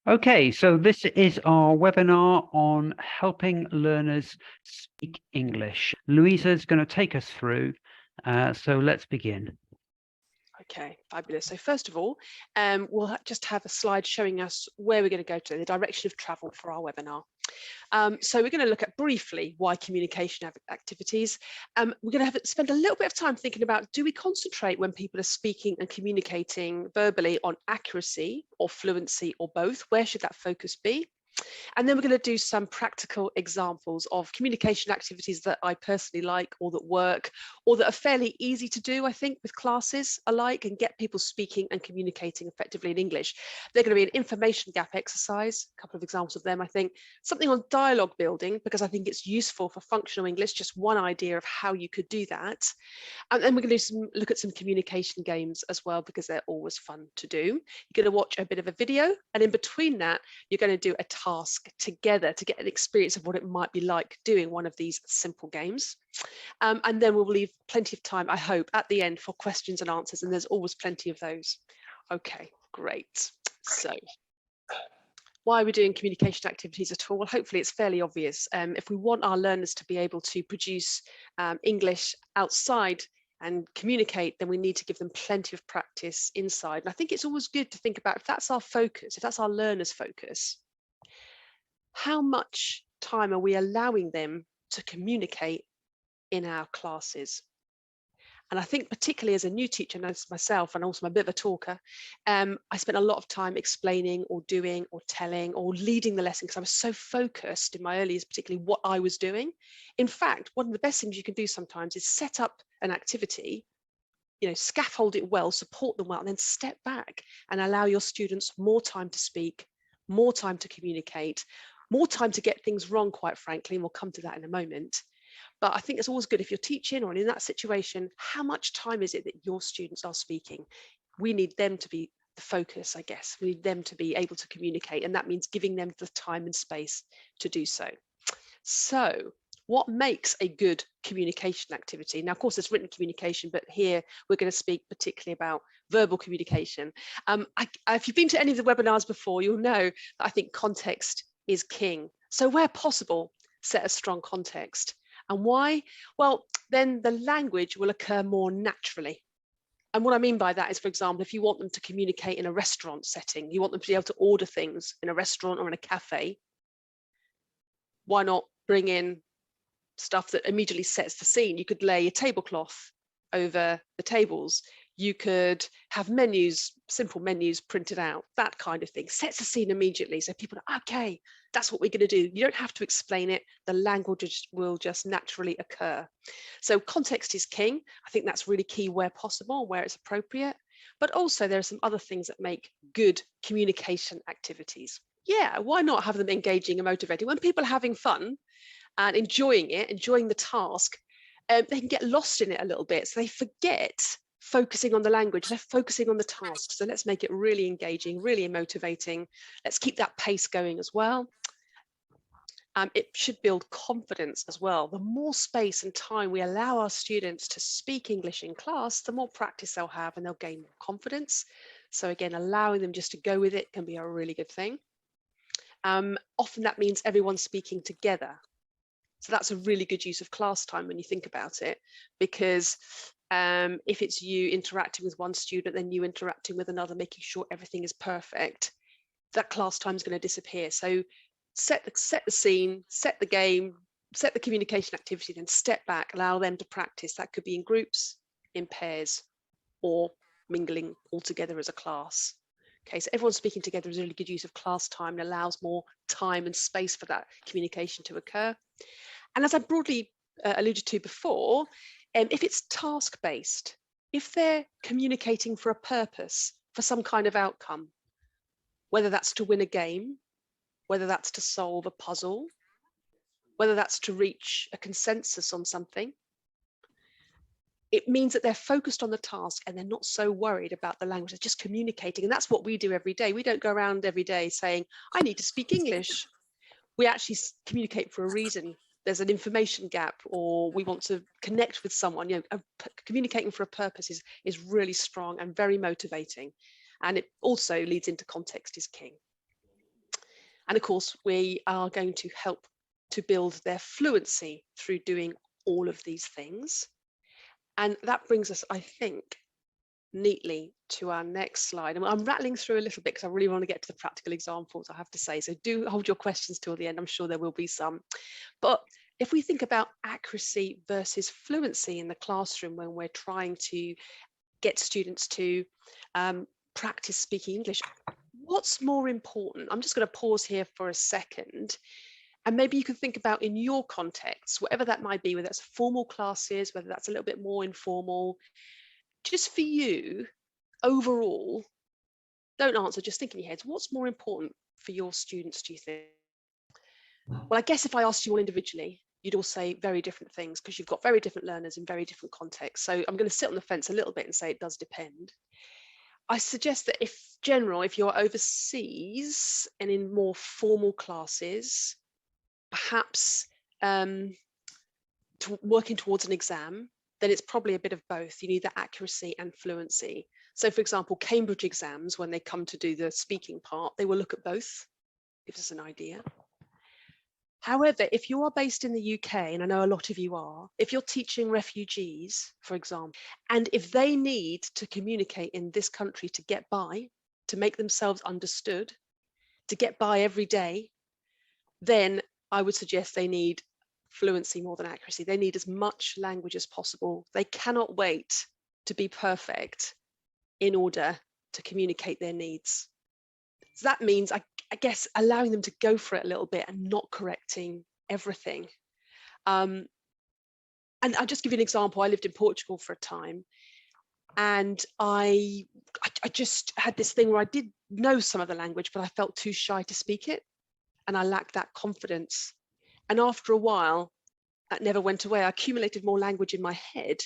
Okay, so this is our webinar on helping learners speak English. Louisa is going to take us through, so let's begin. Okay, fabulous. So first of all, we'll just have a slide showing us where we're going to go to, the direction of travel for our webinar. So we're going to look at briefly why communication activities. We're going to spend a little bit of time thinking about, do we concentrate when people are speaking and communicating verbally on accuracy or fluency or both? Where should that focus be? And then we're going to do some practical examples of communication activities that I personally like, or that work, or that are fairly easy to do, I think, with classes alike, and get people speaking and communicating effectively in English. They're going to be an information gap exercise, a couple of examples of them, I think, something on dialogue building, because I think it's useful for functional English, just one idea of how you could do that. And then we're going to look at some communication games as well, because they're always fun to do. You're going to watch a bit of a video, and in between that, you're going to do a task together to get an experience of what it might be like doing one of these simple games. And then we'll leave plenty of time, I hope, at the end for questions and answers, and there's always plenty of those. Okay, great. So why are we doing communication activities at all? Well, hopefully it's fairly obvious. If we want our learners to be able to produce English outside and communicate, then we need to give them plenty of practice inside. And I think it's always good to think about, if that's our focus, if that's our learners' focus, how much time are we allowing them to communicate in our classes? And I think particularly as a new teacher, and as myself, and also I'm a bit of a talker, I spent a lot of time explaining or doing or telling or leading the lesson, because I was so focused in my early years, particularly what I was doing. In fact, one of the best things you can do sometimes is set up an activity, scaffold it well, support them well, and then step back and allow your students more time to speak, more time to communicate, more time to get things wrong, quite frankly, and we'll come to that in a moment. But I think it's always good, if you're teaching or in that situation, how much time is it that your students are speaking? We need them to be the focus, I guess. We need them to be able to communicate, and that means giving them the time and space to do so. So what makes a good communication activity? Now, of course, there's written communication, but here we're going to speak particularly about verbal communication. If you've been to any of the webinars before, you'll know that I think context is king. So where possible, set a strong context. And why? Well, then the language will occur more naturally. And what I mean by that is, for example, if you want them to communicate in a restaurant setting, you want them to be able to order things in a restaurant or in a cafe, why not bring in stuff that immediately sets the scene? You could lay a tablecloth over the tables. You could have menus, simple menus printed out, that kind of thing. Sets the scene immediately, so people are, okay, that's what we're going to do. You don't have to explain it. The language will just naturally occur. So context is king. I think that's really key where possible, where it's appropriate. But also there are some other things that make good communication activities. Yeah, why not have them engaging and motivating? When people are having fun and enjoying it, enjoying the task, they can get lost in it a little bit. So they forget focusing on the language, they're focusing on the task. So let's make it really engaging, really motivating. Let's keep that pace going as well. It should build confidence as well. The more space and time we allow our students to speak English in class, the more practice they'll have and they'll gain more confidence. So again, allowing them just to go with it can be a really good thing. Often that means everyone's speaking together. So that's a really good use of class time when you think about it, because if it's you interacting with one student, then you interacting with another, making sure everything is perfect, that class time is going to disappear. So set the scene, set the game, set the communication activity, then step back, allow them to practice. That could be in groups, in pairs, or mingling all together as a class. Okay, so everyone speaking together is a really good use of class time and allows more time and space for that communication to occur. And as I broadly alluded to before, if it's task-based, if they're communicating for a purpose, for some kind of outcome, whether that's to win a game, whether that's to solve a puzzle, whether that's to reach a consensus on something, it means that they're focused on the task and they're not so worried about the language. They're just communicating. And that's what we do every day. We don't go around every day saying, I need to speak English. We actually communicate for a reason. There's an information gap, or we want to connect with someone. Communicating for a purpose is really strong and very motivating. And it also leads into context is king. And of course, we are going to help to build their fluency through doing all of these things. And that brings us, I think, neatly to our next slide. And I'm rattling through a little bit because I really want to get to the practical examples, I have to say. So do hold your questions till the end. I'm sure there will be some. But if we think about accuracy versus fluency in the classroom when we're trying to get students to practice speaking English, what's more important? I'm just going to pause here for a second. And maybe you can think about in your context, whatever that might be, whether that's formal classes, whether that's a little bit more informal, just for you overall, don't answer, just think in your heads, what's more important for your students, do you think? Well, I guess if I asked you all individually, you'd all say very different things because you've got very different learners in very different contexts. So I'm going to sit on the fence a little bit and say it does depend. I suggest that if you're overseas and in more formal classes, perhaps working towards an exam, then it's probably a bit of both. You need the accuracy and fluency. So for example, Cambridge exams, when they come to do the speaking part, they will look at both, gives us an idea. However, if you are based in the UK, and I know a lot of you are, if you're teaching refugees, for example, and if they need to communicate in this country to get by, to make themselves understood, to get by every day, then I would suggest they need fluency more than accuracy. They need as much language as possible. They cannot wait to be perfect in order to communicate their needs. So that means, I guess, allowing them to go for it a little bit and not correcting everything. And I'll just give you an example. I lived in Portugal for a time, and I just had this thing where I did know some of the language, but I felt too shy to speak it, and I lacked that confidence. And after a while, that never went away. I accumulated more language in my head,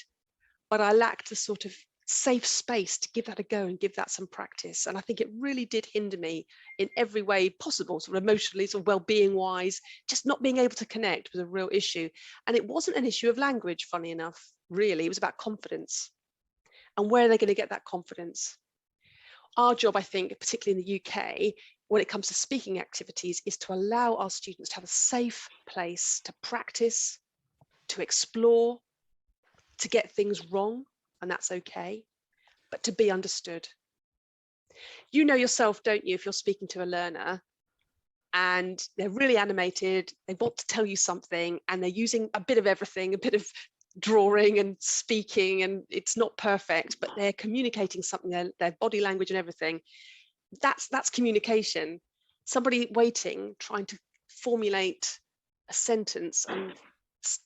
but I lacked the sort of safe space to give that a go and give that some practice. And I think it really did hinder me in every way possible, sort of emotionally, sort of well-being wise. Just not being able to connect was a real issue. And it wasn't an issue of language, funny enough, really. It was about confidence. And where are they going to get that confidence? Our job, I think, particularly in the UK, when it comes to speaking activities, is to allow our students to have a safe place to practice, to explore, to get things wrong, and that's okay, but to be understood. You know yourself, don't you, if you're speaking to a learner and they're really animated, they want to tell you something, and they're using a bit of everything, a bit of drawing and speaking, and it's not perfect, but they're communicating something, their body language and everything. That's communication. Somebody waiting, trying to formulate a sentence and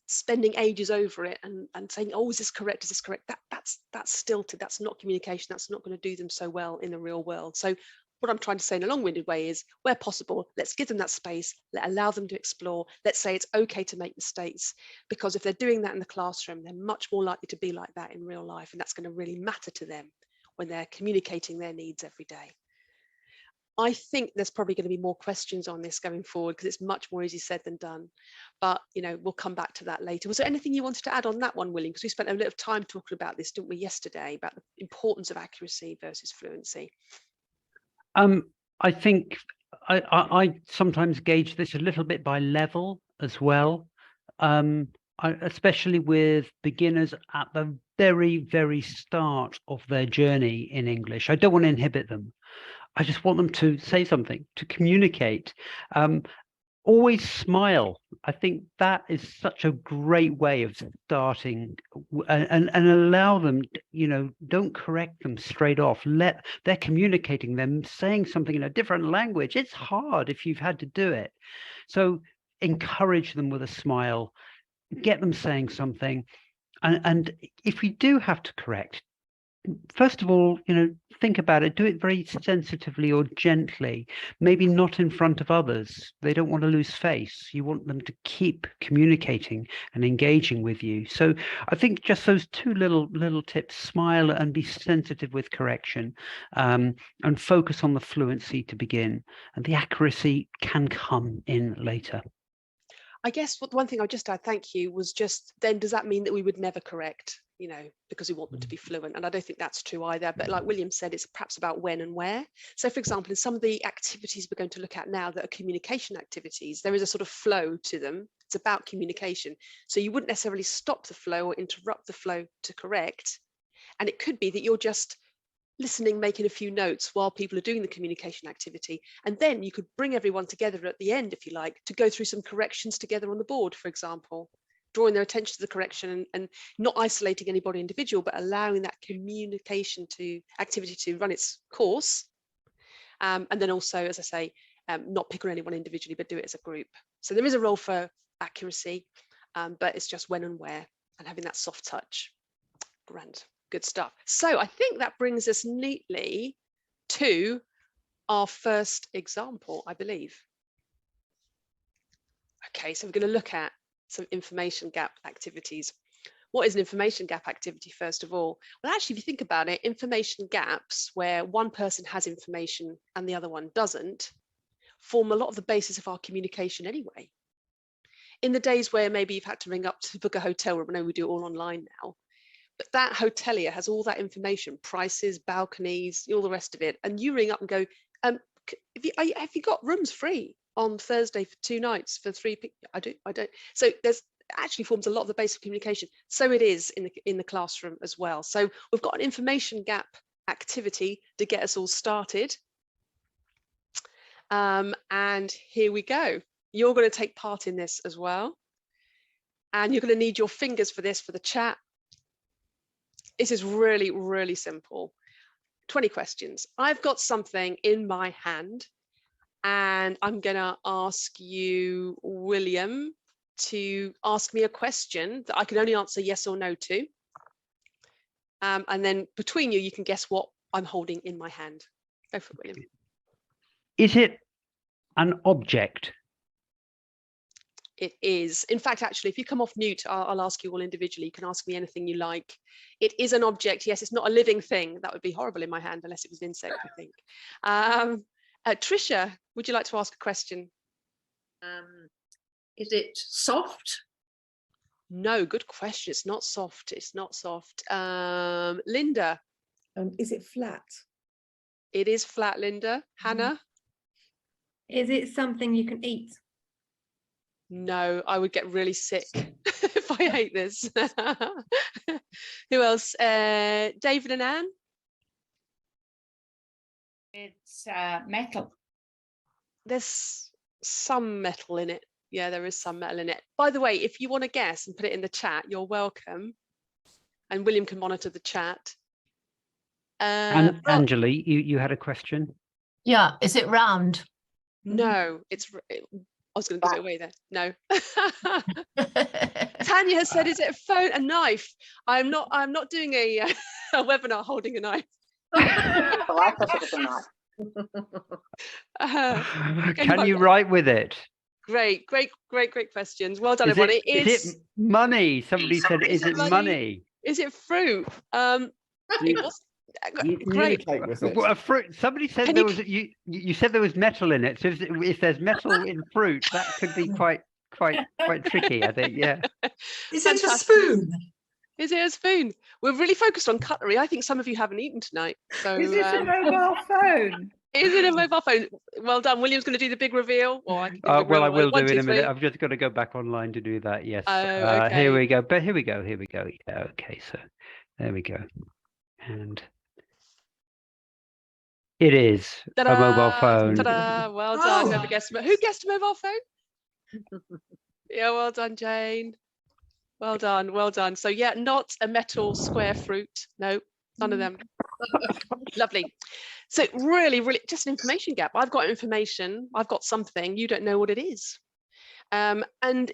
spending ages over it and saying, oh, is this correct? Is this correct? That's stilted. That's not communication. That's not going to do them so well in the real world. So what I'm trying to say in a long-winded way is, where possible, let's give them that space, allow them to explore. Let's say it's okay to make mistakes, because if they're doing that in the classroom, they're much more likely to be like that in real life. And that's going to really matter to them when they're communicating their needs every day. I think there's probably going to be more questions on this going forward, because it's much more easy said than done. But, you know, we'll come back to that later. Was there anything you wanted to add on that one, William? Because we spent a little time talking about this, didn't we, yesterday, about the importance of accuracy versus fluency. I think I sometimes gauge this a little bit by level as well, especially with beginners at the very, very start of their journey in English. I don't want to inhibit them. I just want them to say something, to communicate. Always smile. I think that is such a great way of starting, and allow them, you know, don't correct them straight off. They're communicating, them saying something in a different language. It's hard if you've had to do it. So encourage them with a smile, get them saying something. And if we do have to correct, first of all, you know, think about it, do it very sensitively or gently, maybe not in front of others. They don't want to lose face. You want them to keep communicating and engaging with you. So I think just those two little tips: smile and be sensitive with correction, and focus on the fluency to begin, and the accuracy can come in later. I guess one thing I'll just add, thank you, was just then does that mean that we would never correct, because we want them to be fluent? And I don't think that's true either. But like William said, it's perhaps about when and where. So for example, in some of the activities we're going to look at now that are communication activities, there is a sort of flow to them. It's about communication. So you wouldn't necessarily stop the flow or interrupt the flow to correct. And it could be that you're just listening, making a few notes while people are doing the communication activity. And then you could bring everyone together at the end, if you like, to go through some corrections together on the board, for example, drawing their attention to the correction and not isolating anybody individual, but allowing that communication activity to run its course. And then also, as I say, not pick on anyone individually, but do it as a group. So there is a role for accuracy, but it's just when and where, and having that soft touch. Grand. Good stuff. So I think that brings us neatly to our first example, I believe. Okay, so we're going to look at some information gap activities. What is an information gap activity, first of all? Well, actually, if you think about it, information gaps where one person has information and the other one doesn't form a lot of the basis of our communication anyway. In the days where maybe you've had to ring up to book a hotel room, I know we do it all online now, but that hotelier has all that information, prices, balconies, all the rest of it. And you ring up and go, have you got rooms free on Thursday for 2 nights for 3 people? I don't. So there's actually forms a lot of the basic communication. So it is in the classroom as well. So we've got an information gap activity to get us all started. And here we go. You're going to take part in this as well. And you're going to need your fingers for this, for the chat. This is really, really simple. 20 questions. I've got something in my hand and I'm going to ask you, William, to ask me a question that I can only answer yes or no to. And then between you, you can guess what I'm holding in my hand. Go for it, William. Is it an object? It is. In fact, actually, if you come off mute, I'll ask you all individually. You can ask me anything you like. It is an object. Yes, it's not a living thing. That would be horrible in my hand unless it was an insect, I think. Tricia, would you like to ask a question? Is it soft? No, good question. It's not soft. It's not soft. Linda? Is it flat? It is flat, Linda. Hannah? Is it something you can eat? No, I would get really sick if I ate this. Who else? David and Anne? It's metal. There's some metal in it. Yeah, there is some metal in it. By the way, if you want to guess and put it in the chat, you're welcome. And William can monitor the chat. And Anjali, you had a question? Yeah, is it round? No, I was going to give it away there. No. Tanya has said, is it a phone, a knife? I'm not doing a webinar holding a knife. I thought it was a knife. Can you write with it? Great questions. Well done, everybody. Is it money? Somebody said, is it money? Is it fruit? Great. A fruit. Somebody said there was. You said there was metal in it. So if there's metal in fruit, that could be quite tricky, I think. Yeah. Is it a spoon? Is it a spoon? We're really focused on cutlery. I think some of you haven't eaten tonight. So Is it a mobile phone? Is it a mobile phone? Well done. William's going to do the big reveal. Or I can do the well, I reveal. will 1, do 2, in a minute. 3. I've just got to go back online to do that. Yes. Okay. Here we go. But here we go. Yeah. Okay. So there we go. And it is a mobile phone. Ta-da! Well done. Whoever guessed. Who guessed a mobile phone? Yeah, well done, Jane. Well done, well done. So yeah, not a metal square fruit. No, none of them. Lovely. So really, just an information gap. I've got information, I've got something, you don't know what it is. And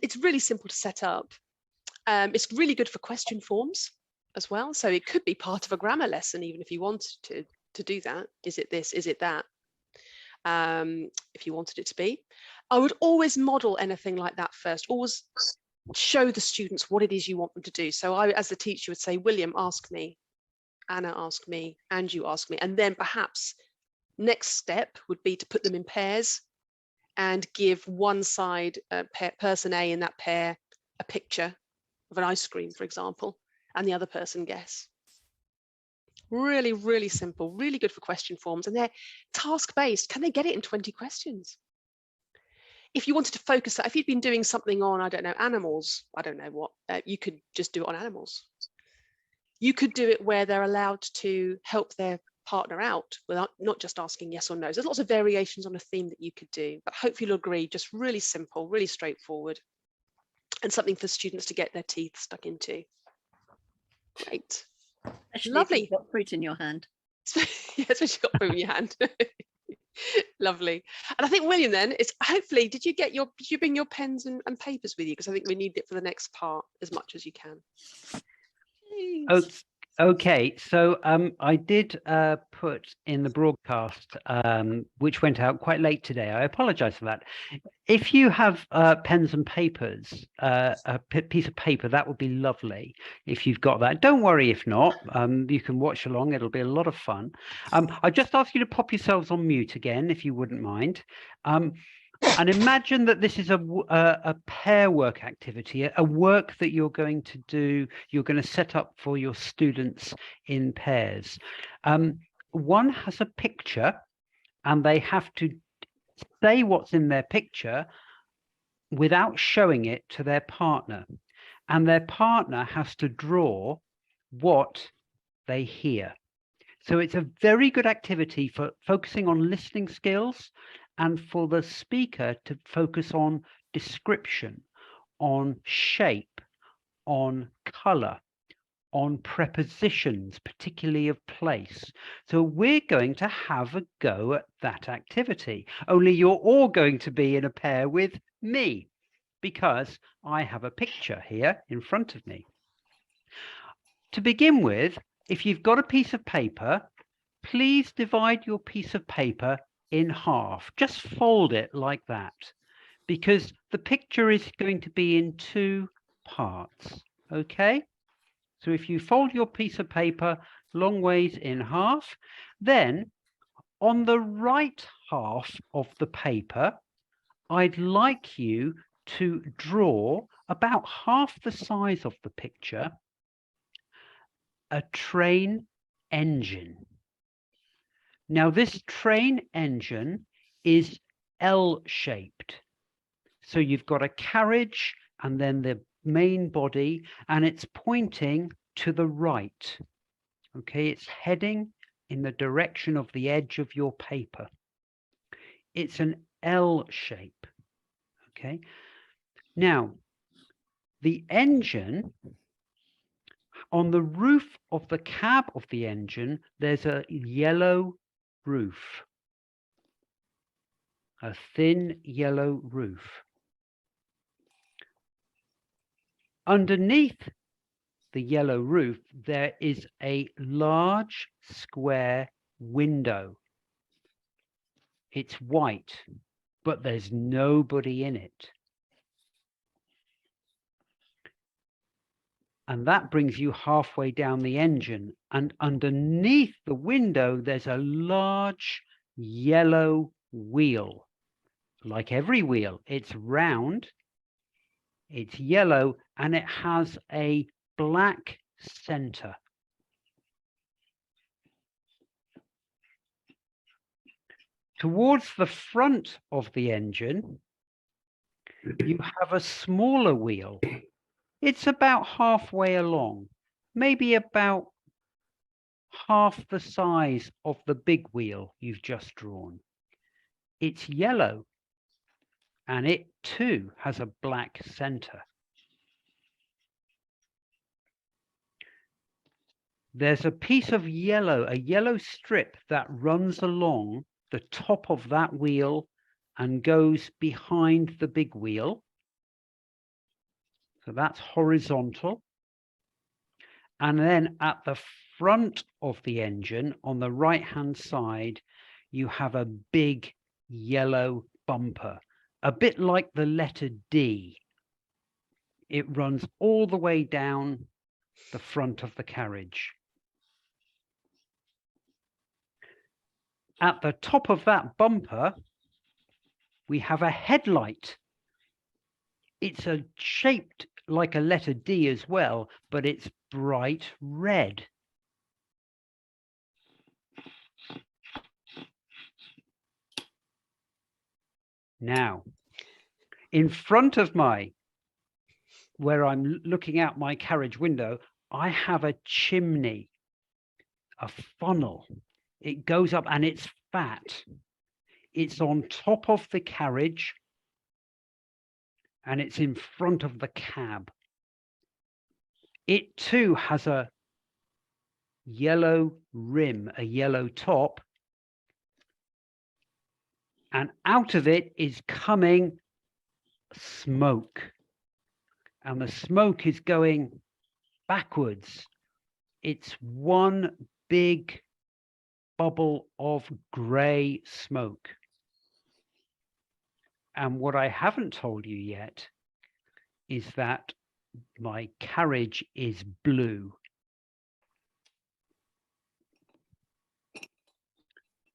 it's really simple to set up. It's really good for question forms as well. So it could be part of a grammar lesson, even if you wanted to do that. Is it this? Is it that? If you wanted it to be. I would always model anything like that first. Always show the students what it is you want them to do. So I, as the teacher, would say, William, ask me. Anna, ask me. And you ask me. And then perhaps next step would be to put them in pairs and give one side, person A in that pair, a picture of an ice cream, for example, and the other person guess. Really, really simple, really good for question forms, and they're task-based. Can they get it in 20 questions? If you wanted to focus that, if you'd been doing something on, I don't know, animals, I don't know what, you could just do it on animals. You could do it where they're allowed to help their partner out without not just asking yes or no. There's lots of variations on a theme that you could do, but hopefully you'll agree, just really simple, really straightforward, and something for students to get their teeth stuck into. Great. Especially Lovely. if you've got fruit in your hand. Yeah, especially you've got fruit in your hand. Lovely. And I think, William, then, it's hopefully, did you bring your pens and papers with you? Because I think we need it for the next part as much as you can. Okay, so I did put in the broadcast, which went out quite late today. I apologize for that. If you have pens and papers, a piece of paper, that would be lovely if you've got that. Don't worry if not. You can watch along. It'll be a lot of fun. I just ask you to pop yourselves on mute again, if you wouldn't mind. And imagine that this is a pair work activity, a work that you're going to do, you're going to set up for your students in pairs. One has a picture and they have to say what's in their picture without showing it to their partner. And their partner has to draw what they hear. So it's a very good activity for focusing on listening skills and for the speaker to focus on description, on shape, on color, on prepositions, particularly of place. So we're going to have a go at that activity, only you're all going to be in a pair with me because I have a picture here in front of me. To begin with, if you've got a piece of paper, please divide your piece of paper in half. Just fold it like that, because the picture is going to be in two parts. Okay? So if you fold your piece of paper long ways in half, then on the right half of the paper, I'd like you to draw about half the size of the picture, a train engine. Now, this train engine is L-shaped. So you've got a carriage and then the main body, and it's pointing to the right. Okay, it's heading in the direction of the edge of your paper. It's an L shape. Okay. Now, the engine, on the roof of the cab of the engine, there's a yellow roof, a thin yellow roof. Underneath the yellow roof, there is a large square window. It's white, but there's nobody in it. And that brings you halfway down the engine. And underneath the window, there's a large yellow wheel. Like every wheel, it's round, it's yellow, and it has a black center. Towards the front of the engine, you have a smaller wheel. It's about halfway along, maybe about half the size of the big wheel you've just drawn. It's yellow, and it too has a black center. There's a piece of yellow, a yellow strip that runs along the top of that wheel and goes behind the big wheel. So that's horizontal. And then at the front of the engine, on the right-hand side, you have a big yellow bumper, a bit like the letter D. It runs all the way down the front of the carriage. At the top of that bumper, We have a headlight. It's shaped like a letter D as well, but it's bright red. Now, in front of where I'm looking out my carriage window, I have a chimney, a funnel. It goes up and it's fat. It's on top of the carriage and it's in front of the cab. It too has a yellow rim, a yellow top, and out of it is coming smoke. And the smoke is going backwards. It's one big bubble of grey smoke. And what I haven't told you yet is that my carriage is blue.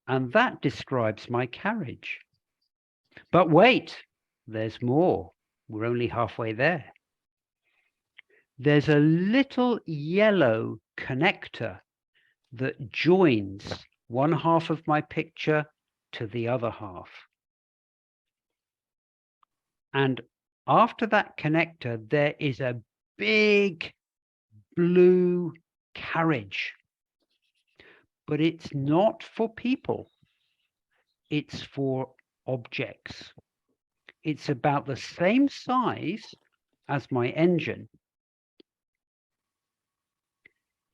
And that describes my carriage. But wait, there's more. We're only halfway there. There's a little yellow connector that joins one half of my picture to the other half. And after that connector, there is a big blue carriage. But it's not for people. It's for objects. It's about the same size as my engine.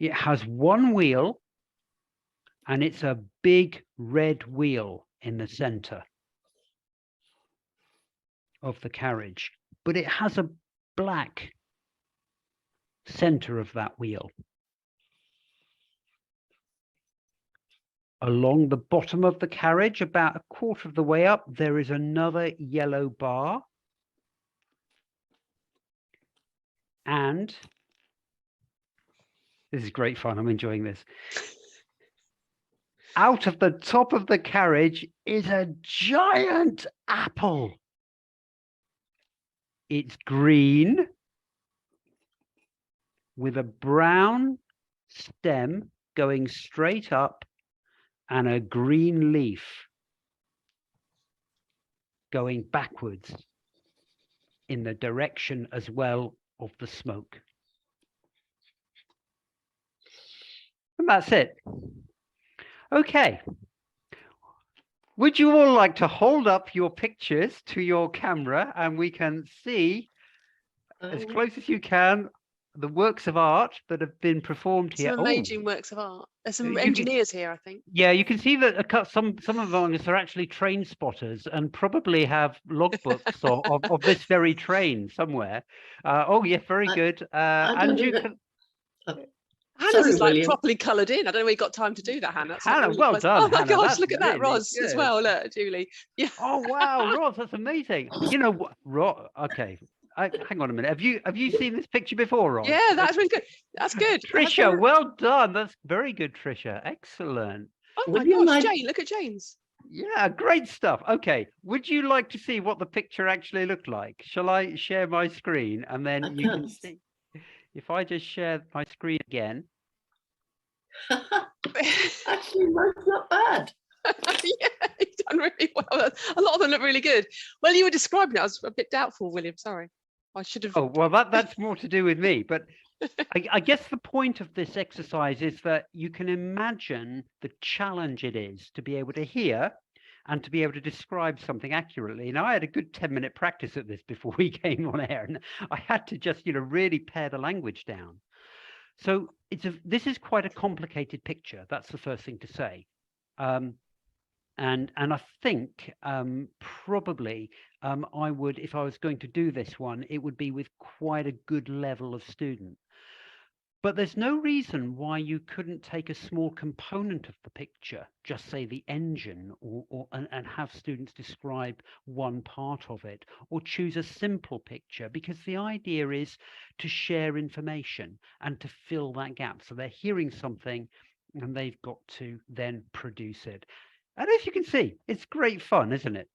It has one wheel, and it's a big red wheel in the center of the carriage. But it has a black center of that wheel. Along the bottom of the carriage, about a quarter of the way up, there is another yellow bar. And this is great fun. I'm enjoying this. Out of the top of the carriage is a giant apple. It's green with a brown stem going straight up and a green leaf going backwards in the direction as well of the smoke. And that's it. Okay. Would you all like to hold up your pictures to your camera and we can see as close as you can the works of art that have been performed here? Some amazing works of art. There's some You engineers here, I think. Yeah, you can see that some among us are actually train spotters and probably have logbooks of this very train somewhere. Oh, yeah, very good. And you can. Hannah's is like William. properly coloured in. I don't know where you got time to do that, Hannah. That's Hannah, really well nice. done, Oh my Hannah, gosh, that's look at that, really Ros, as good. well. Look, Julie. Yeah. Oh wow, Ross, that's amazing. You know what? Okay, hang on a minute. Have you seen this picture before, Ross? Yeah, that's really good. That's good. Trisha, well done. That's very good, Trisha. Excellent. Oh my gosh, Jane, look at Jane's. Yeah, great stuff. Okay, would you like to see what the picture actually looked like? Shall I share my screen and then you can see? If I just share my screen again. Actually, that's not bad. Yeah, you've done really well. A lot of them look really good. Well, you were describing it. I was a bit doubtful, William. Sorry. I should have. Oh, well, that's more to do with me. But I guess the point of this exercise is that you can imagine the challenge it is to be able to hear and to be able to describe something accurately. Now, I had a good 10-minute practice at this before we came on air, and I had to just, really pare the language down. So this is quite a complicated picture. That's the first thing to say. And I think probably I would, if I was going to do this one, it would be with quite a good level of student. But there's no reason why you couldn't take a small component of the picture, just say the engine, and have students describe one part of it, or choose a simple picture, because the idea is to share information and to fill that gap. So they're hearing something and they've got to then produce it. And as you can see, it's great fun, isn't it?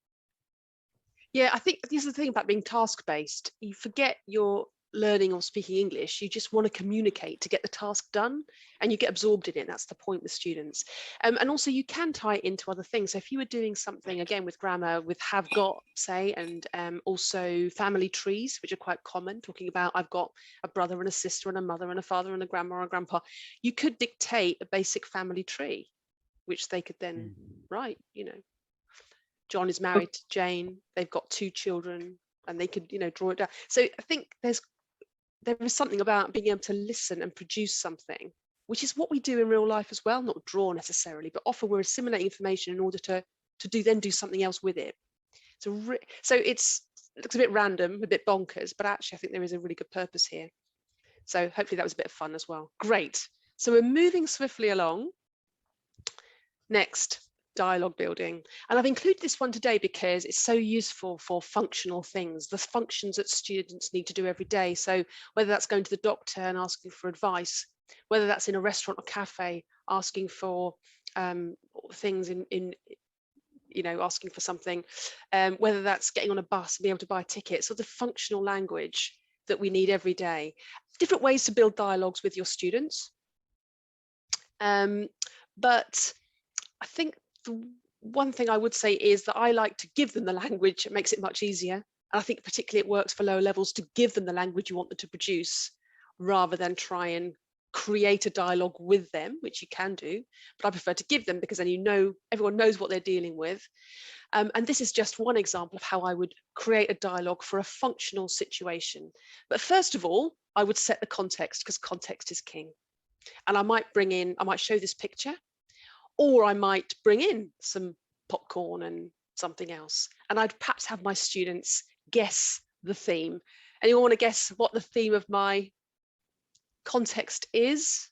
Yeah, I think this is the thing about being task-based. You forget you're learning or speaking English. You just want to communicate to get the task done, and you get absorbed in it. That's the point with students. And also you can tie it into other things. So if you were doing something, again, with grammar, with have got, say, and also family trees, which are quite common, talking about I've got a brother and a sister and a mother and a father and a grandma and a grandpa, you could dictate a basic family tree, which they could then write, you know. John is married to Jane, they've got 2 children, and they could, you know, draw it down. So I think there is something about being able to listen and produce something, which is what we do in real life as well, not draw necessarily, but often we're assimilating information in order to do something else with it. So it looks a bit random, a bit bonkers, but actually I think there is a really good purpose here. So hopefully that was a bit of fun as well. Great. So we're moving swiftly along. Next, dialogue building. And I've included this one today because it's so useful for functional things, the functions that students need to do every day. So whether that's going to the doctor and asking for advice, whether that's in a restaurant or cafe asking for things in you know, asking for something, whether that's getting on a bus and being able to buy a ticket. So the functional language that we need every day. Different ways to build dialogues with your students. But I think the one thing I would say is that I like to give them the language. It makes it much easier. And I think particularly it works for lower levels to give them the language you want them to produce rather than try and create a dialogue with them, which you can do. But I prefer to give them because then, you know, everyone knows what they're dealing with. And this is just one example of how I would create a dialogue for a functional situation. But first of all, I would set the context because context is king. And I might show this picture, or I might bring in some popcorn and something else. And I'd perhaps have my students guess the theme. Anyone want to guess what the theme of my context is?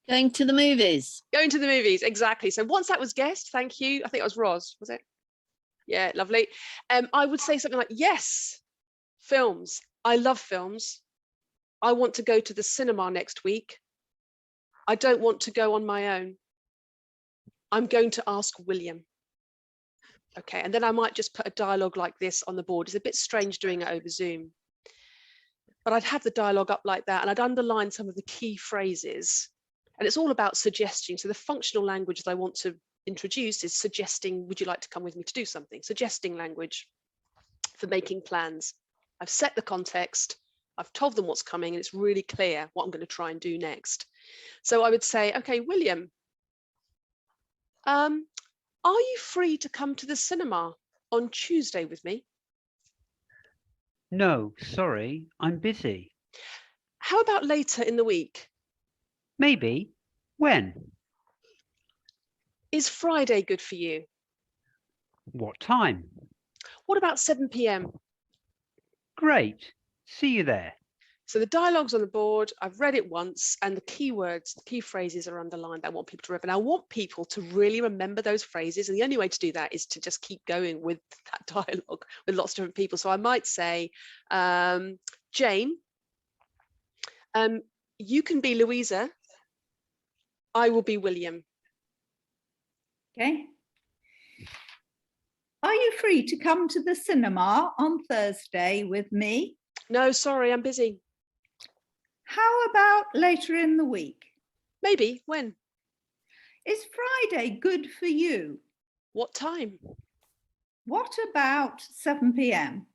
Going to the movies. Going to the movies, exactly. So once that was guessed, thank you. I think it was Roz, was it? Yeah, lovely. I would say something like, yes, films. I love films. I want to go to the cinema next week. I don't want to go on my own. I'm going to ask William. Okay, and then I might just put a dialogue like this on the board. It's a bit strange doing it over Zoom. But I'd have the dialogue up like that, and I'd underline some of the key phrases. And it's all about suggesting. So the functional language that I want to introduce is suggesting, would you like to come with me to do something? Suggesting language for making plans. I've set the context. I've told them what's coming, and it's really clear what I'm going to try and do next. So I would say, okay, William, are you free to come to the cinema on Tuesday with me? No, sorry, I'm busy. How about later in the week? Maybe. When? Is Friday good for you? What time? What about 7 p.m? Great. See you there. So the dialogue's on the board, I've read it once, and the keywords, the key phrases are underlined. I want people to remember. And I want people to really remember those phrases. And the only way to do that is to just keep going with that dialogue with lots of different people. So I might say, Jane, you can be Louisa. I will be William. Okay. Are you free to come to the cinema on Thursday with me? No, sorry, I'm busy. How about later in the week? Maybe. When? Is Friday good for you? What time? What about 7 p.m?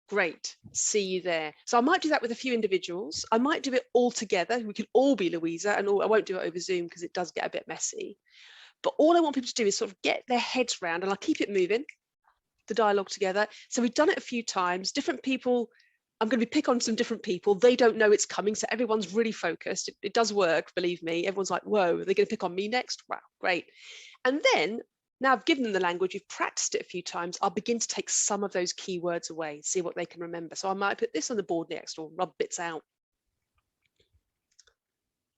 Great. See you there. So I might do that with a few individuals. I might do it all together. We can all be Louisa, and I won't do it over Zoom because it does get a bit messy. But all I want people to do is sort of get their heads around, and I'll keep it moving, the dialogue together. So we've done it a few times. Different people, I'm going to pick on some different people. They don't know it's coming, so everyone's really focused. It does work, believe me. Everyone's like, whoa, are they going to pick on me next? Wow, great. And then, now I've given them the language, you've practiced it a few times, I'll begin to take some of those keywords away, see what they can remember. So I might put this on the board next or rub bits out.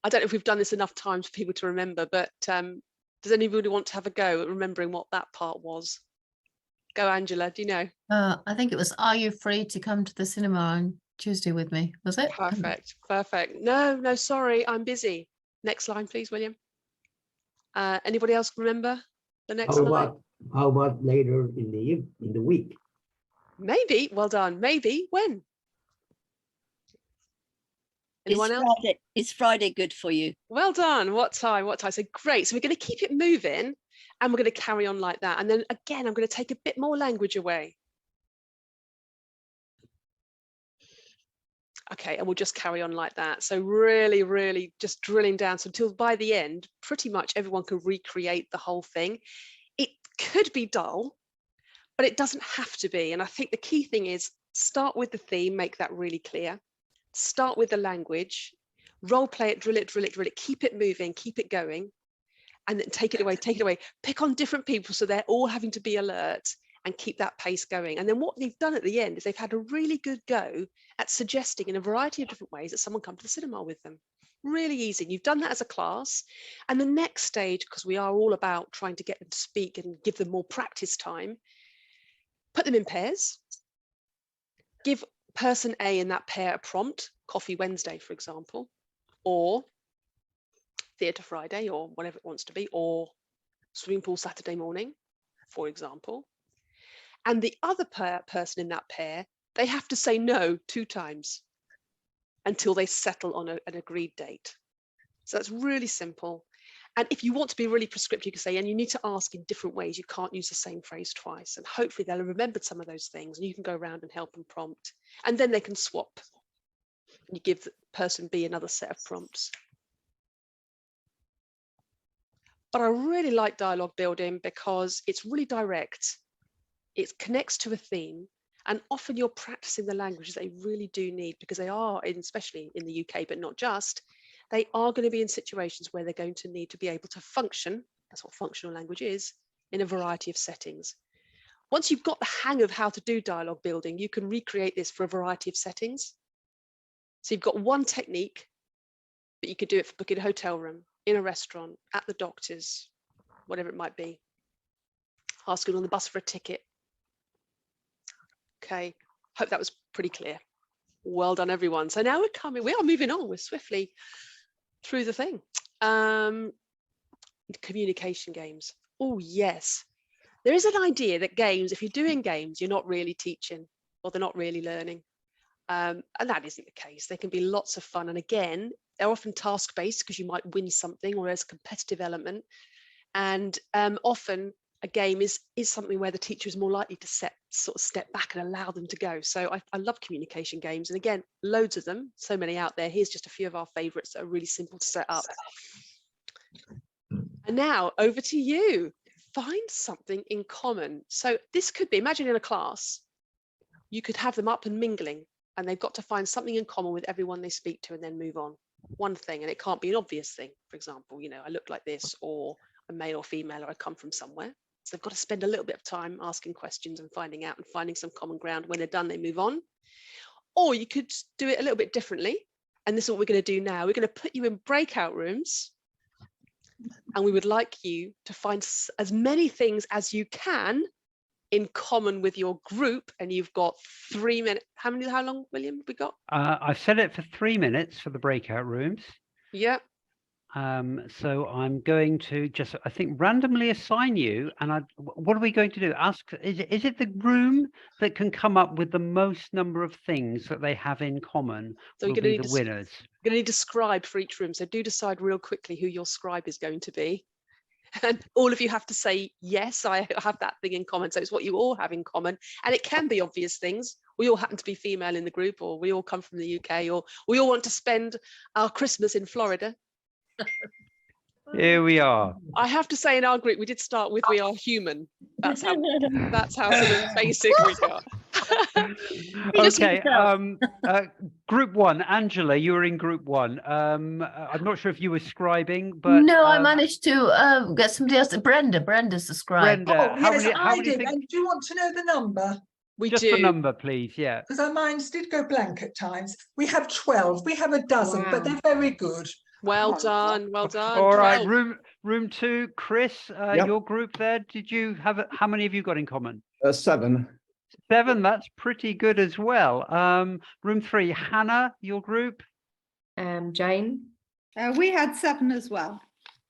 I don't know if we've done this enough times for people to remember, but does anybody want to have a go at remembering what that part was? Go, Angela, do you know? I think it was, are you free to come to the cinema on Tuesday with me? Was it? Perfect, perfect. No, sorry, I'm busy. Next line, please, William. Anybody else remember the next line? How about later in the week? Maybe. Well done. Maybe. When? Anyone else? Is Friday good for you? Well done. What time? What time? So great. So we're going to keep it moving and we're going to carry on like that. And then again, I'm going to take a bit more language away. Okay, and we'll just carry on like that. So really, really just drilling down. So until by the end, pretty much everyone can recreate the whole thing. It could be dull, but it doesn't have to be. And I think the key thing is start with the theme, make that really clear. Start with the language, role play it, drill it, drill it, drill it, keep it moving, keep it going, and then take it away, take it away. Pick on different people so they're all having to be alert and keep that pace going. And then what they've done at the end is they've had a really good go at suggesting in a variety of different ways that someone come to the cinema with them. Really easy. You've done that as a class. And the next stage, because we are all about trying to get them to speak and give them more practice time, put them in pairs. Give person A in that pair a prompt, Coffee Wednesday, for example, or Theatre Friday, or whatever it wants to be, or Swimming Pool Saturday morning, for example. And the other person in that pair, they have to say no 2 times until they settle on an agreed date. So that's really simple. And if you want to be really prescriptive, you can say, and you need to ask in different ways. You can't use the same phrase twice. And hopefully they'll have remembered some of those things and you can go around and help and prompt. And then they can swap. You give the person B another set of prompts. But I really like dialogue building because it's really direct. It connects to a theme. And often you're practicing the languages they really do need because they are, especially in the UK, but not just, they are going to be in situations where they're going to need to be able to function, that's what functional language is, in a variety of settings. Once you've got the hang of how to do dialogue building, you can recreate this for a variety of settings. So you've got one technique, but you could do it for booking a hotel room, in a restaurant, at the doctor's, whatever it might be, asking on the bus for a ticket. Okay, hope that was pretty clear. Well done, everyone. So now we are moving on, we're swiftly through the thing. Communication games. Oh yes, there is an idea that games, if you're doing games, you're not really teaching or they're not really learning. And that isn't the case. They can be lots of fun. And again, they're often task-based because you might win something or there's a competitive element. And often a game is something where the teacher is more likely to sort of step back and allow them to go. So I love communication games. And again, loads of them, so many out there. Here's just a few of our favorites that are really simple to set up. And now over to you. Find something in common. So this could be, imagine in a class, you could have them up and mingling and they've got to find something in common with everyone they speak to and then move on. One thing, and it can't be an obvious thing. For example, you know, I look like this, or I'm male or female, or I come from somewhere. So they've got to spend a little bit of time asking questions and finding out and finding some common ground. When they're done, they move on. Or you could do it a little bit differently. And this is what we're going to do now. We're going to put you in breakout rooms. And we would like you to find as many things as you can in common with your group. And you've got 3 minutes. How long, William, have we got? I've set it for 3 minutes for the breakout rooms. Yeah. So I'm going to just, I think, randomly assign you. And what are we going to do? Ask, is it the room that can come up with the most number of things that they have in common So will be the winners? We're going to need a scribe for each room. So do decide real quickly who your scribe is going to be. And all of you have to say, yes, I have that thing in common. So it's what you all have in common. And it can be obvious things. We all happen to be female in the group, or we all come from the UK, or we all want to spend our Christmas in Florida. Here we are. I have to say, in our group, we did start with "we are human." That's how sort of basic we got. Okay. Group one, Angela, you were in group one. I'm not sure if you were scribing, but no, I managed to get somebody else. Brenda's the scribe. Brenda, Oh, how yes, many I do you did. think? And do you want to know the number? We Just do. the number, please. Yeah. Because our minds did go blank at times. We have 12. We have a dozen, but they're very good. Well done. Well done. All right. 12. Room two, Chris, Yep. your group there. Did you have how many have you got in common? 7. 7. That's pretty good as well. Room 3, Hannah, your group. Jane. We had 7 as well.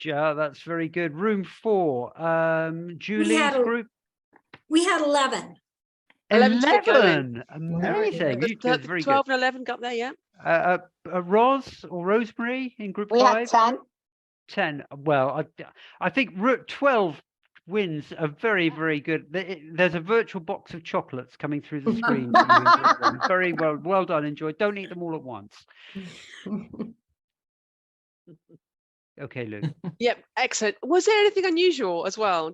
Ja, that's very good. Room 4. Julie's had a- group. We had 11. 11 to get going. 11. Amazing. The You did very 12 good. and 11 got there, yeah. Ros or Rosemary in group We 5. had 10. 10. Well, I think 12 wins are very, very good. There's a virtual box of chocolates coming through the screen. For you in group 1. Very well done. Enjoy. Don't eat them all at once. Okay, Luke. Yep, excellent. Was there anything unusual as well?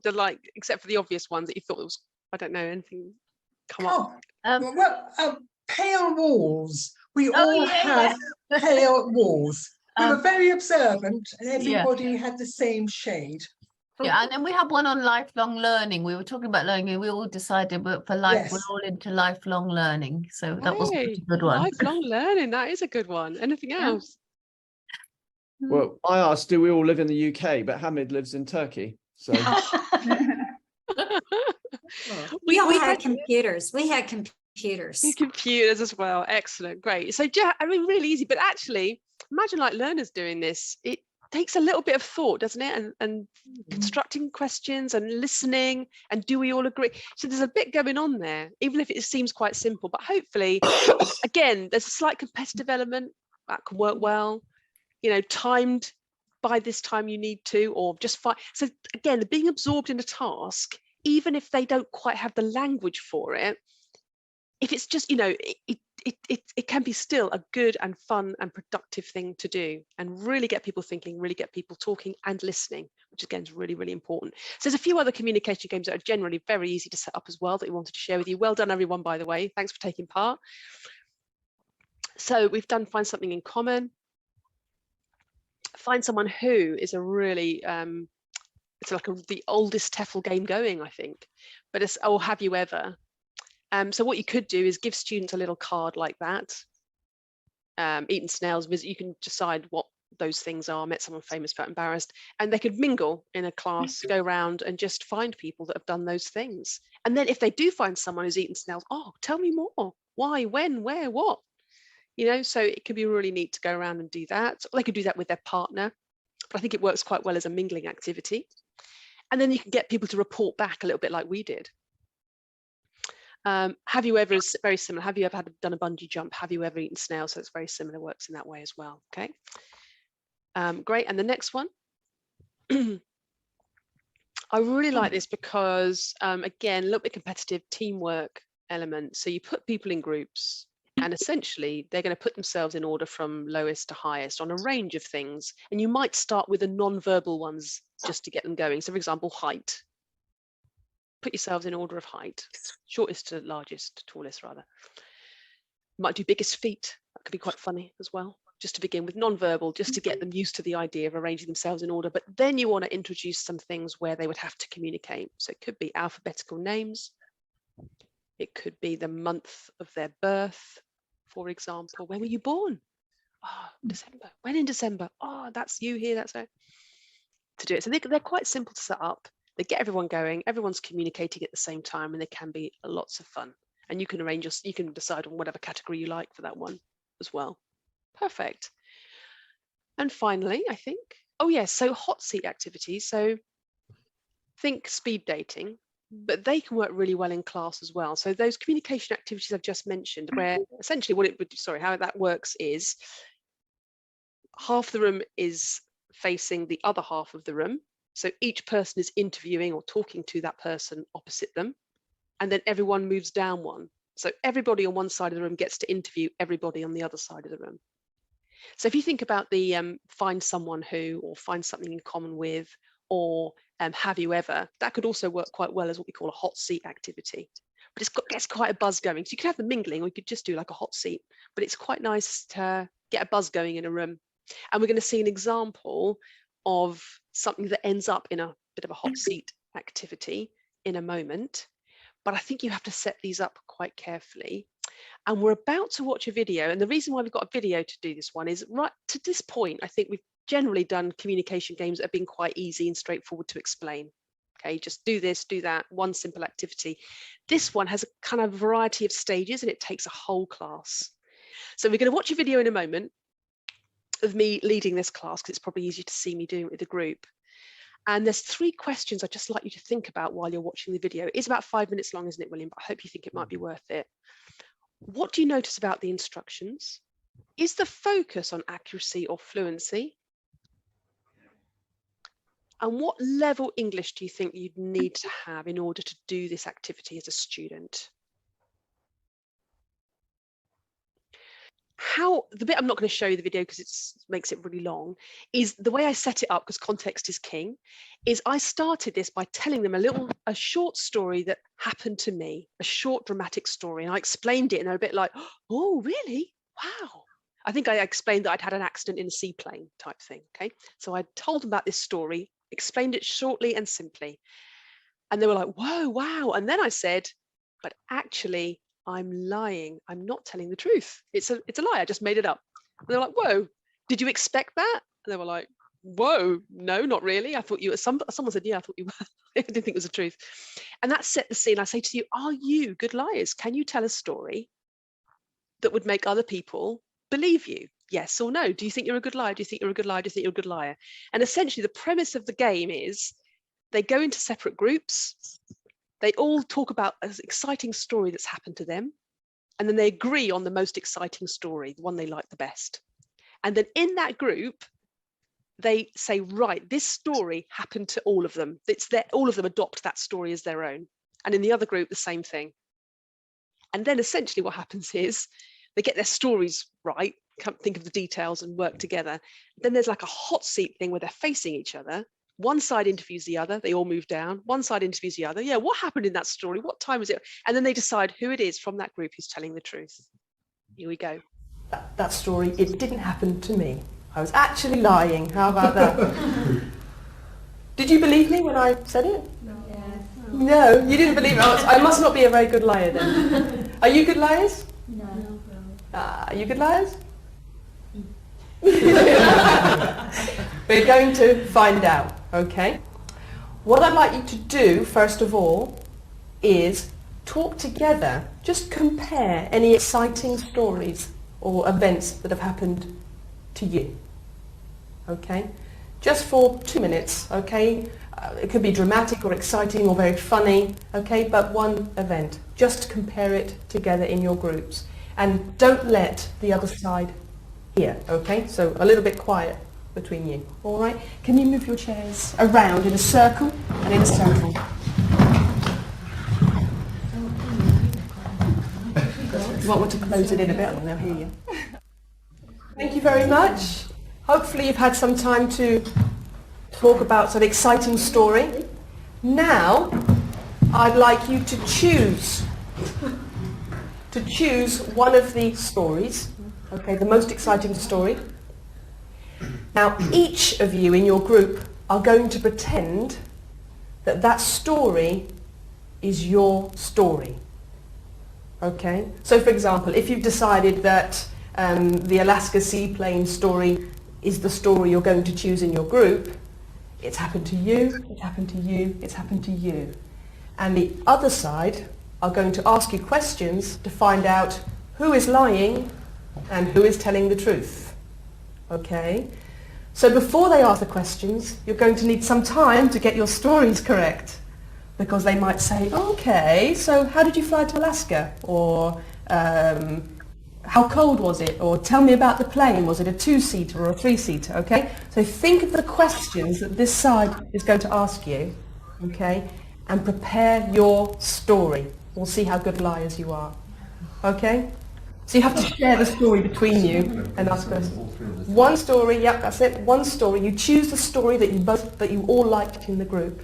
Except for the obvious ones that you thought was, I don't know, anything come up? Pale walls. We Oh, all yeah. had pale walls. We were very observant, and yeah. everybody had the same shade. Yeah, and then we have one on lifelong learning. We were talking about learning, and we all decided for life, Yes. we're all into lifelong learning. So that was a Hey, pretty good one. lifelong learning, that is a good one. Anything else? Well, I asked, do we all live in the UK? But Hamid lives in Turkey. So We all had had computers. We had computers. computers as well. Excellent, great. So I mean, really easy, but actually, imagine like learners doing this. It takes a little bit of thought, doesn't it? And constructing questions and listening, and do we all agree? So there's a bit going on there, even if it seems quite simple, but hopefully, again, there's a slight competitive element that can work well, you know, timed by this time you need to, or just fine. So again, being absorbed in a task, even if they don't quite have the language for it, if it's just, you know, it can be still a good and fun and productive thing to do, and really get people thinking, really get people talking and listening, which again is really, really important. So there's a few other communication games that are generally very easy to set up as well that we wanted to share with you. Well done, everyone, by the way. Thanks for taking part. So we've done Find Something in Common. Find Someone Who is a really, it's like the oldest TEFL game going, I think, but it's, oh, have you ever? So what you could do is give students a little card like that. Eaten snails, visit, you can decide what those things are, met someone famous, felt embarrassed, and they could mingle in a class, go around and just find people that have done those things. And then if they do find someone who's eaten snails, oh, tell me more. Why, when, where, what? You know, so it could be really neat to go around and do that. Or they could do that with their partner, but I think it works quite well as a mingling activity. And then you can get people to report back a little bit like we did. Have you ever is very similar. Have you ever done a bungee jump? Have you ever eaten snails? So it's very similar, works in that way as well. Okay, great. And the next one, I really like this because again, a little bit competitive teamwork element. So you put people in groups, and essentially they're going to put themselves in order from lowest to highest on a range of things. And you might start with the non-verbal ones just to get them going. So for example, height. Put yourselves in order of height, shortest to largest, tallest rather. Might do biggest feet, that could be quite funny as well, just to begin with, non-verbal, just to get them used to the idea of arranging themselves in order. But then you want to introduce some things where they would have to communicate. So it could be alphabetical names. It could be the month of their birth, for example. When were you born? Oh, December. When in December? Oh, that's you here, that's it. To do it. So they're quite simple to set up. They get everyone going, everyone's communicating at the same time, and they can be lots of fun. And you can arrange, you can decide on whatever category you like for that one as well. Perfect. And finally, I think, oh yes, so hot seat activities. So think speed dating, but they can work really well in class as well. So those communication activities I've just mentioned, where essentially what it would, how that works is half the room is facing the other half of the room. So each person is interviewing or talking to that person opposite them, and then everyone moves down one. So everybody on one side of the room gets to interview everybody on the other side of the room. So if you think about the Find Someone Who, or Find Something in Common With, or Have You Ever, that could also work quite well as what we call a hot seat activity. But gets quite a buzz going. So you could have the mingling, or you could just do like a hot seat, but it's quite nice to get a buzz going in a room. And we're going to see an example of something that ends up in a bit of a hot seat activity in a moment, but I think you have to set these up quite carefully. And we're about to watch a video, and the reason why we've got a video to do this one is, right to this point, I think we've generally done communication games that have been quite easy and straightforward to explain. Okay, just do this, do that, one simple activity. This one has a kind of variety of stages, and it takes a whole class. So we're going to watch a video in a moment. of me leading this class because it's probably easier to see me doing it with a group. And there's 3 questions I'd just like you to think about while you're watching the video. It is about 5 minutes long, isn't it, William? But I hope you think it might be worth it. What do you notice about the instructions? Is the focus on accuracy or fluency? And what level English do you think you'd need to have in order to do this activity as a student? The bit I'm not going to show you the video because it makes it really long, is the way I set it up, because context is king, is I started this by telling them a short story that happened to me, a short dramatic story, and I explained it and they're a bit like, oh, really? Wow. I think I explained that I'd had an accident in a seaplane type thing, okay? So I told them about this story, explained it shortly and simply, and they were like, whoa, wow. And then I said, but actually, I'm lying. I'm not telling the truth. It's a lie. I just made it up. And they're like, whoa, did you expect that? And they were like, whoa, no, not really. I thought you were someone said, yeah, I thought you were. I didn't think it was the truth. And that set the scene. I say to you, are you good liars? Can you tell a story that would make other people believe you? Yes or no? Do you think you're a good liar? Do you think you're a good liar? Do you think you're a good liar? And essentially the premise of the game is they go into separate groups. They all talk about an exciting story that's happened to them. And then they agree on the most exciting story, the one they like the best. And then in that group, they say, right, this story happened to all of them. All of them adopt that story as their own. And in the other group, the same thing. And then essentially what happens is they get their stories right, think of the details and work together. Then there's like a hot seat thing where they're facing each other. One side interviews the other, they all move down. One side interviews the other. Yeah, what happened in that story? What time was it? And then they decide who it is from that group who's telling the truth. Here we go. That story, it didn't happen to me. I was actually lying. How about that? Did you believe me when I said it? No. Yeah. No, you didn't believe me. I must not be a very good liar then. Are you good liars? No. Are you good liars? We're going to find out, okay? What I'd like you to do, first of all, is talk together. Just compare any exciting stories or events that have happened to you, okay? Just for 2 minutes, okay? It could be dramatic or exciting or very funny, okay? But one event. Just compare it together in your groups. And don't let the other side hear, okay? So a little bit quiet between you, all right? Can you move your chairs around in a circle and in a circle? You want me to close it in a bit and they'll hear you. Thank you very much. Hopefully you've had some time to talk about an exciting story. Now, I'd like you to choose one of the stories, okay, the most exciting story. Now, each of you in your group are going to pretend that that story is your story, okay? So, for example, if you've decided that the Alaska seaplane story is the story you're going to choose in your group, it's happened to you, it's happened to you, it's happened to you. And the other side are going to ask you questions to find out who is lying and who is telling the truth, okay? So before they ask the questions, you're going to need some time to get your stories correct, because they might say, okay, so how did you fly to Alaska? Or how cold was it? Or tell me about the plane. Was it a 2-seater or a 3-seater? Okay? So think of the questions that this side is going to ask you, okay? And prepare your story. We'll see how good liars you are. Okay? So you have to share the story between you and ask questions. One story, yep, that's it. One story. You choose the story that you all liked in the group.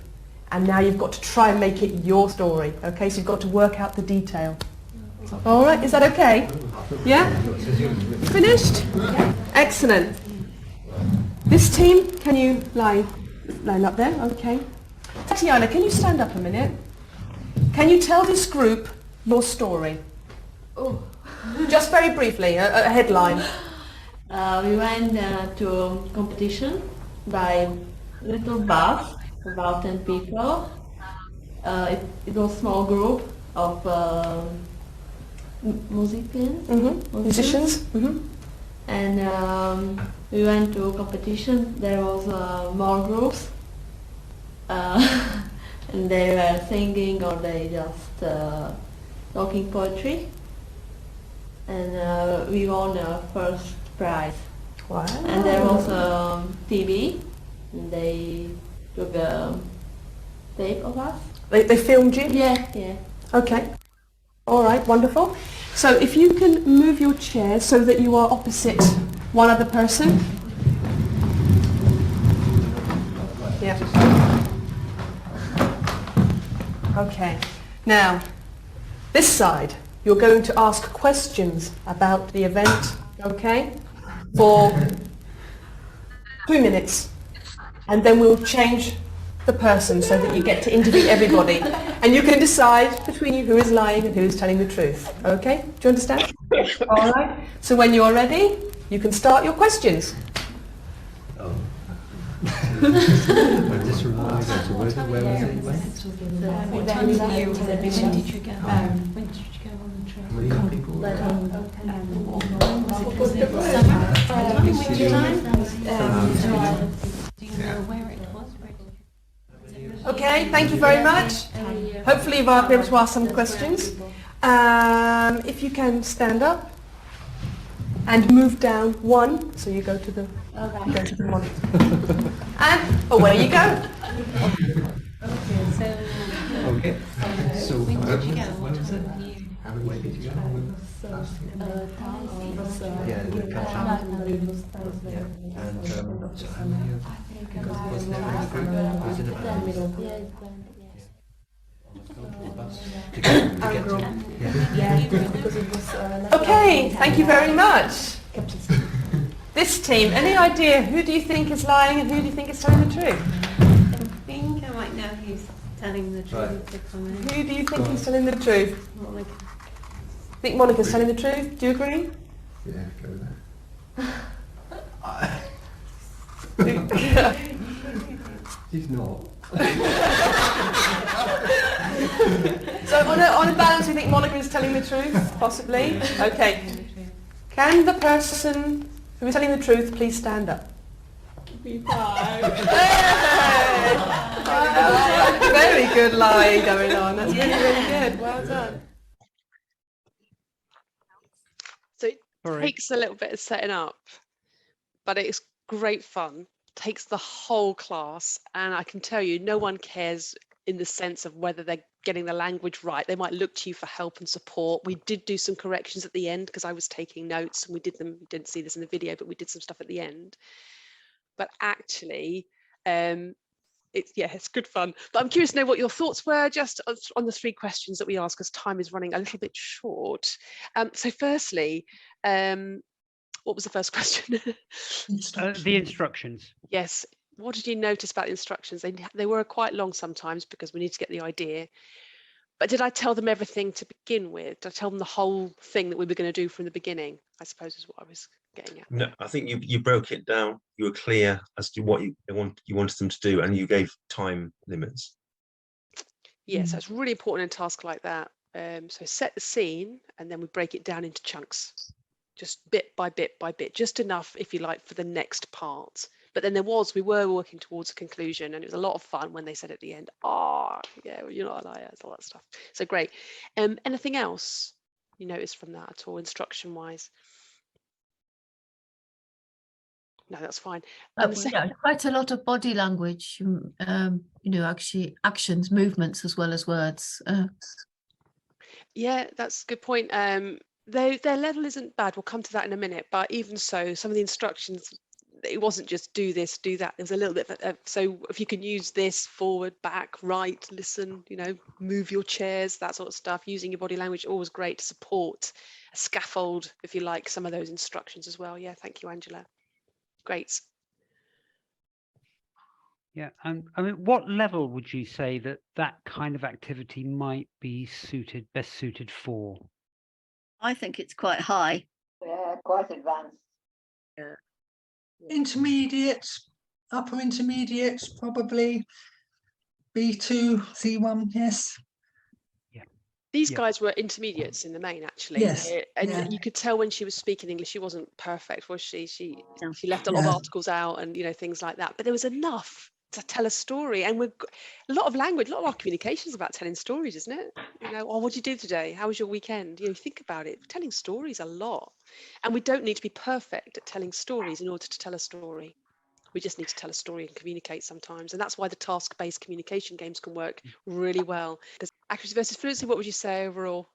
And now you've got to try and make it your story. Okay? So you've got to work out the detail. All right, is that okay? Yeah? Finished? Excellent. This team, can you line up there? Okay. Tatiana, can you stand up a minute? Can you tell this group your story? Oh. Just very briefly, a headline. We went to a competition by little bus, about 10 people. It was a small group of musicians. Musicians. And we went to a competition. There was more groups, and they were singing or they just talking poetry. And we won the first prize. Wow. And there was a TV, and they took a tape of us. They filmed you? Yeah, yeah. Okay. All right, wonderful. So if you can move your chair so that you are opposite one other person. Yeah. Okay. Now, this side, you're going to ask questions about the event, okay, for 3 minutes. And then we'll change the person so that you get to interview everybody. And you can decide between you who is lying and who is telling the truth. Okay? Do you understand? All right. So when you're ready, you can start your questions. Oh. I just reminded me, where was it? When did you go? When did you go on the trip? How many people? Do you know where it was? Okay, thank you very much. Hopefully you'll be able to ask some questions. If you can stand up and move down one, so you go to the monitor. And away you go. Okay. So When did you go? What was it? time of year? How many did you go? Yeah, the catch up. Yeah. And so how many of was there in the group? Was it about Okay, thank you very much. This team, any idea who do you think is lying and who do you think is telling the truth? I think I might know who's telling the truth. Right. Who do you think is telling the truth? Monica. Think Monica's telling the truth? Do you agree? Yeah, go with that. She's not. So on a balance, you think Monica is telling the truth? Possibly? Okay. Can the person who is telling the truth please stand up? Hey! Very good lying going on. That's really, really good. Well done. So it takes a little bit of setting up, but it's great fun. Takes the whole class, and I can tell you, no one cares in the sense of whether they're getting the language right. They might look to you for help and support. We did do some corrections at the end because I was taking notes, and we did them. You didn't see this in the video, but we did some stuff at the end. But actually, it's good fun. But I'm curious to know what your thoughts were just on the 3 questions that we asked, because time is running a little bit short. So firstly, what was the first question? The instructions. Yes. What did you notice about the instructions? They were quite long sometimes because we need to get the idea. But did I tell them everything to begin with? Did I tell them the whole thing that we were going to do from the beginning? I suppose is what I was getting at. No, I think you broke it down. You were clear as to what you wanted them to do, and you gave time limits. Yes, that's really important in a task like that. So set the scene, and then we break it down into chunks, just bit by bit by bit, just enough, if you like, for the next part. But then we were working towards a conclusion, and it was a lot of fun when they said at the end, "Oh, yeah, well, you're not a liar," all that stuff. So great. Anything else you noticed from that at all, instruction-wise? No, that's fine. Quite a lot of body language, actually actions, movements as well as words. Yeah, that's a good point. Their level isn't bad. We'll come to that in a minute. But even so, some of the instructions, it wasn't just do this, do that. There was a little bit of, so if you can use this, forward, back, right, listen, move your chairs, that sort of stuff, using your body language, always great to support a scaffold, if you like, some of those instructions as well. Yeah, thank you, Angela. Great. Yeah, and I mean, what level would you say that kind of activity might be best suited for? I think it's quite high. Yeah, quite advanced. Yeah. Intermediate, upper intermediate, probably B2, C1, yes. Yeah. These Yeah. guys were intermediates in the main, actually. Yes, And yeah. you could tell when she was speaking English, she wasn't perfect, was she? She left a lot of Yeah. articles out and, you know, things like that. But there was enough to tell a story. And we've got a lot of language, a lot of our communication is about telling stories, isn't it? You know, oh, what did you do today? How was your weekend? You know, think about it. Telling stories a lot. And we don't need to be perfect at telling stories in order to tell a story. We just need to tell a story and communicate sometimes. And that's why the task-based communication games can work really well. There's accuracy versus fluency. What would you say overall?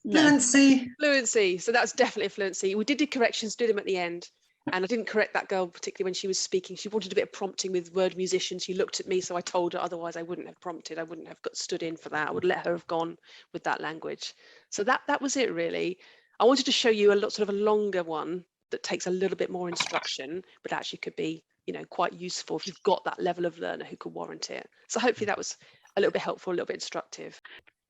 Fluency. Fluency. So that's definitely a fluency. We did corrections, did them at the end. And I didn't correct that girl particularly when she was speaking. She wanted a bit of prompting with word musician. She looked at me, so I told her, otherwise I wouldn't have prompted. I wouldn't have got stood in for that. I would let her have gone with that language. So that was it really. I wanted to show you a lot, sort of a longer one that takes a little bit more instruction, but actually could be, you know, quite useful if you've got that level of learner who could warrant it. So hopefully that was a little bit helpful, a little bit instructive.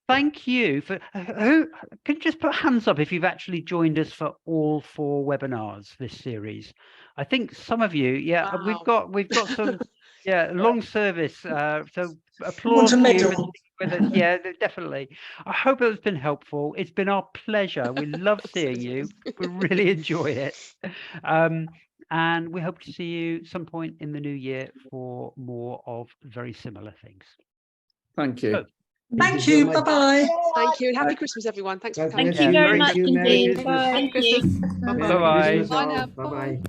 Thank you for who can you just put hands up if you've actually joined us for all 4 webinars this series. I think some of you, yeah, Wow. we've got some, yeah, long service. So Want applause a to you for medal? sticking with us. Yeah, definitely. I hope it's been helpful. It's been our pleasure. We love seeing you. We really enjoy it. And we hope to see you some point in the new year for more of very similar things. Thank you. So, Thank you. Bye-bye. Thank you and happy Christmas, everyone. Thanks for coming. Thank you very much indeed. Merry Bye. Christmas. Bye-bye. Bye now. Bye bye.